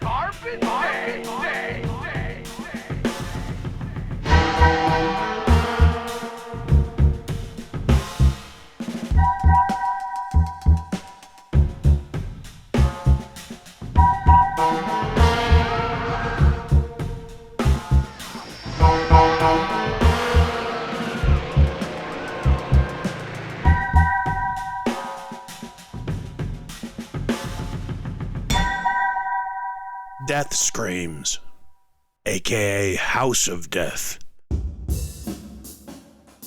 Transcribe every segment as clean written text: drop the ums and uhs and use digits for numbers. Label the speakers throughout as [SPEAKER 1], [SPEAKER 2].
[SPEAKER 1] Garbage Day.
[SPEAKER 2] Death Screams, aka House of Death.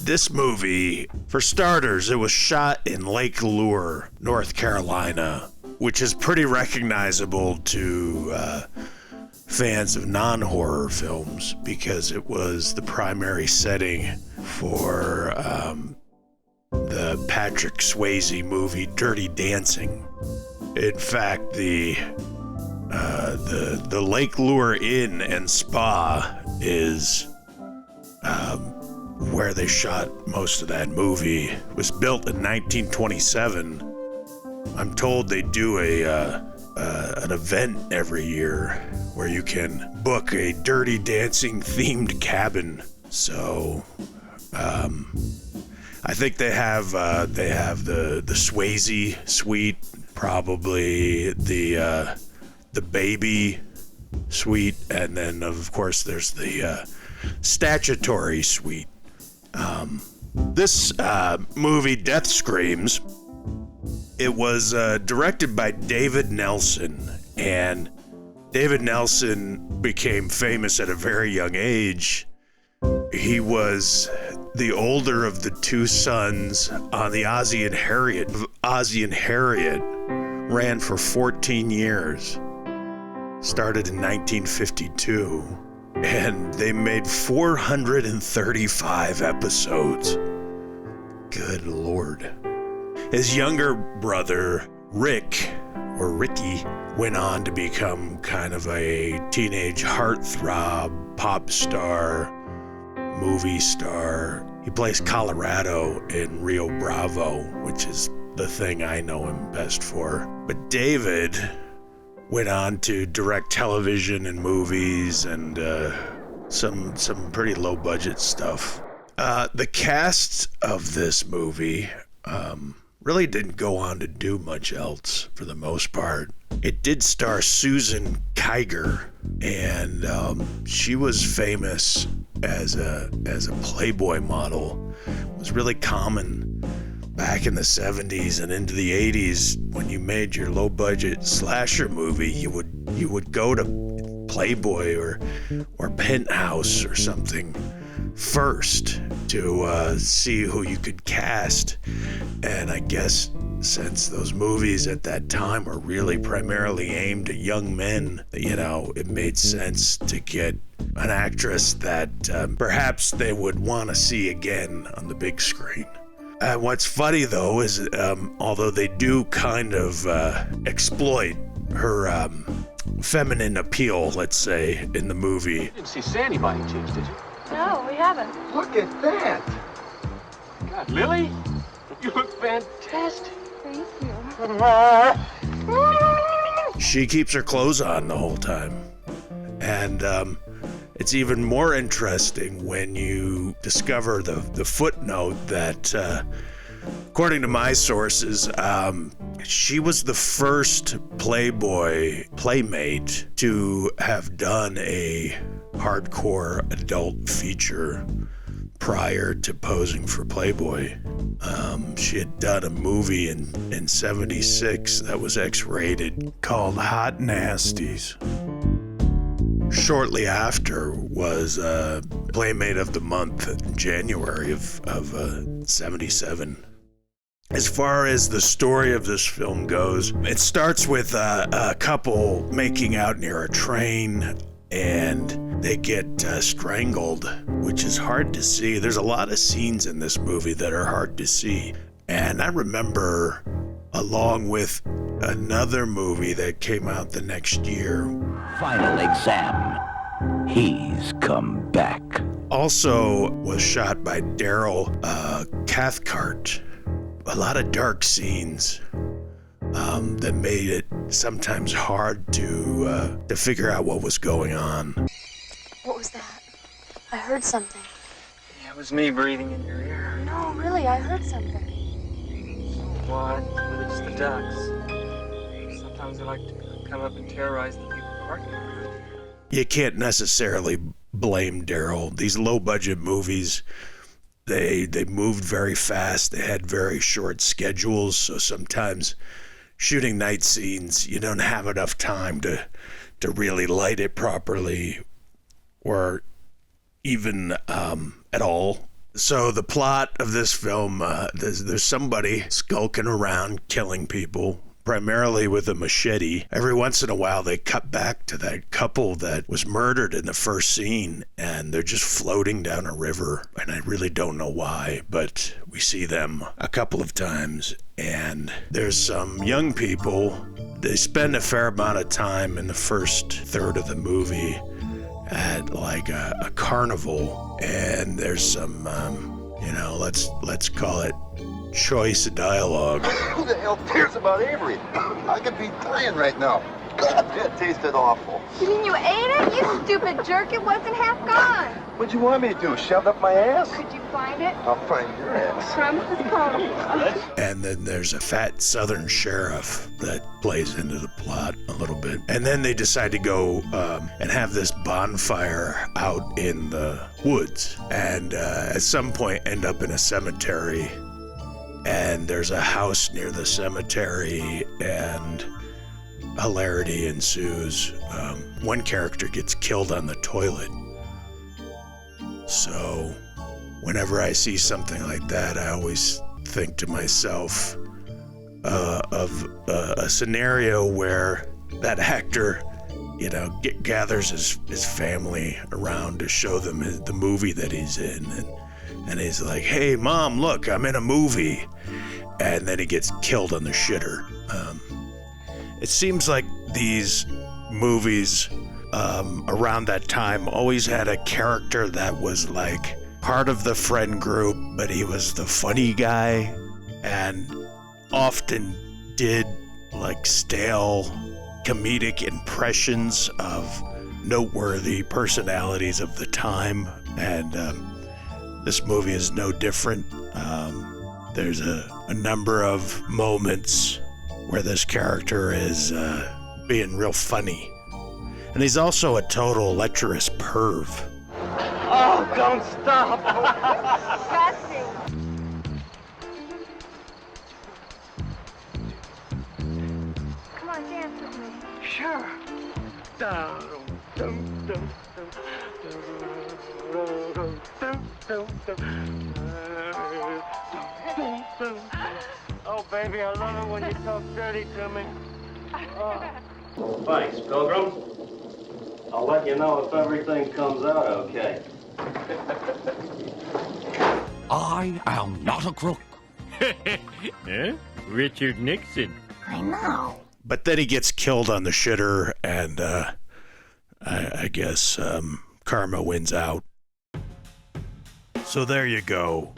[SPEAKER 2] This movie, for starters, it was shot in Lake Lure, North Carolina, which is pretty recognizable to fans of non-horror films because it was the primary setting for the Patrick Swayze movie Dirty Dancing. In fact, the Lake Lure Inn and Spa is where they shot most of that movie. It was built in 1927. I'm told they do an event every year where you can book a Dirty Dancing themed cabin. So I think they have the Swayze suite, probably the baby suite, and then of course there's the statutory suite. This movie, Death Screams, it was directed by David Nelson, and David Nelson became famous at a very young age. He was the older of the two sons on the Ozzie and Harriet. Ozzie and Harriet ran for 14 years. Started in 1952, and they made 435 episodes. Good Lord. His younger brother, Ricky, went on to become kind of a teenage heartthrob, pop star, movie star. He plays Colorado in Rio Bravo, which is the thing I know him best for. But David went on to direct television and movies and some pretty low budget stuff. The cast of this movie really didn't go on to do much else for the most part. It did star Susan Kiger, and she was famous as a Playboy model. It was really common back in the 70s and into the 80s. When you made your low budget slasher movie, you would go to Playboy or Penthouse or something first to see who you could cast. And I guess since those movies at that time were really primarily aimed at young men, it made sense to get an actress that perhaps they would want to see again on the big screen. What's funny though is although they do kind of exploit her feminine appeal, let's say, in the movie.
[SPEAKER 3] You didn't see Sandy by any chance, did you?
[SPEAKER 4] No, we haven't.
[SPEAKER 3] Look at that! God, Lily, you look fantastic.
[SPEAKER 4] Thank you.
[SPEAKER 2] She keeps her clothes on the whole time. And it's even more interesting when you discover the footnote that, according to my sources, she was the first Playboy playmate to have done a hardcore adult feature prior to posing for Playboy. She had done a movie in 76 that was X-rated called Hot Nasties. Shortly after was Playmate of the Month in January of 77. As far as the story of this film goes, it starts with a couple making out near a train, and they get strangled, which is hard to see. There's a lot of scenes in this movie that are hard to see. And I remember, along with another movie that came out the next year,
[SPEAKER 5] Final Exam. He's come back.
[SPEAKER 2] Also was shot by Daryl Cathcart. A lot of dark scenes that made it sometimes hard to figure out what was going on.
[SPEAKER 1] What was that? I heard something.
[SPEAKER 4] Yeah, it was me breathing in your ear.
[SPEAKER 1] No, really, I heard something.
[SPEAKER 4] What? It's the ducks. Sometimes they like to come up and terrorize the people parking around.
[SPEAKER 2] You can't necessarily blame Daryl. These low-budget movies, they moved very fast. They had very short schedules, so sometimes shooting night scenes, you don't have enough time to really light it properly or even at all. So the plot of this film, there's somebody skulking around killing people, primarily with a machete. Every once in a while they cut back to that couple that was murdered in the first scene, and they're just floating down a river, and I really don't know why, but we see them a couple of times. And there's some young people. They spend a fair amount of time in the first third of the movie at like a carnival, and there's some let's call it choice dialogue.
[SPEAKER 6] Who the hell cares about Avery? I could be dying right now. God, that tasted awful.
[SPEAKER 7] You mean you ate it? You stupid jerk, it wasn't half gone.
[SPEAKER 6] What'd you want me to do, shove it up my ass?
[SPEAKER 7] Could you find it?
[SPEAKER 6] I'll find your ass.
[SPEAKER 7] Promise it's cold.
[SPEAKER 2] And then there's a fat southern sheriff that plays into the plot a little bit. And then they decide to go and have this bonfire out in the woods, and at some point end up in a cemetery. And there's a house near the cemetery, and hilarity ensues. One character gets killed on the toilet. So whenever I see something like that, I always think to myself of a scenario where that actor, gathers his family around to show them the movie that he's in, and he's like, "Hey, Mom, look, I'm in a movie," and then he gets killed on the shitter. It seems like these movies around that time always had a character that was like part of the friend group, but he was the funny guy, and often did like stale comedic impressions of noteworthy personalities of the time. And this movie is no different. There's a number of moments where this character is being real funny. And he's also a total lecherous perv.
[SPEAKER 4] Oh, don't stop!
[SPEAKER 7] Disgusting. Come on, dance with me.
[SPEAKER 4] Sure. Oh, baby, I love it when you talk dirty to me. Oh.
[SPEAKER 8] Thanks, Pilgrim. I'll let you know if everything comes out okay.
[SPEAKER 5] I am not a crook.
[SPEAKER 9] Huh? Richard Nixon.
[SPEAKER 5] I know.
[SPEAKER 2] But then he gets killed on the shitter, and I guess karma wins out. So there you go.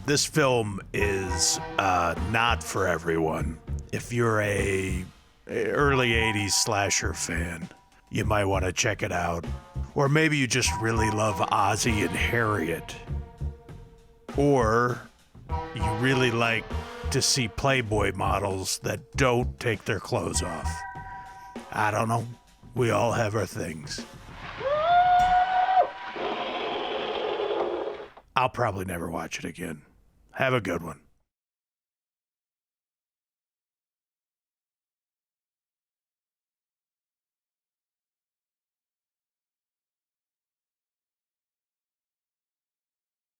[SPEAKER 2] This film is not for everyone. If you're a early 80s slasher fan, you might want to check it out. Or maybe you just really love Ozzy and Harriet. Or you really like to see Playboy models that don't take their clothes off. I don't know. We all have our things. I'll probably never watch it again. Have a good one.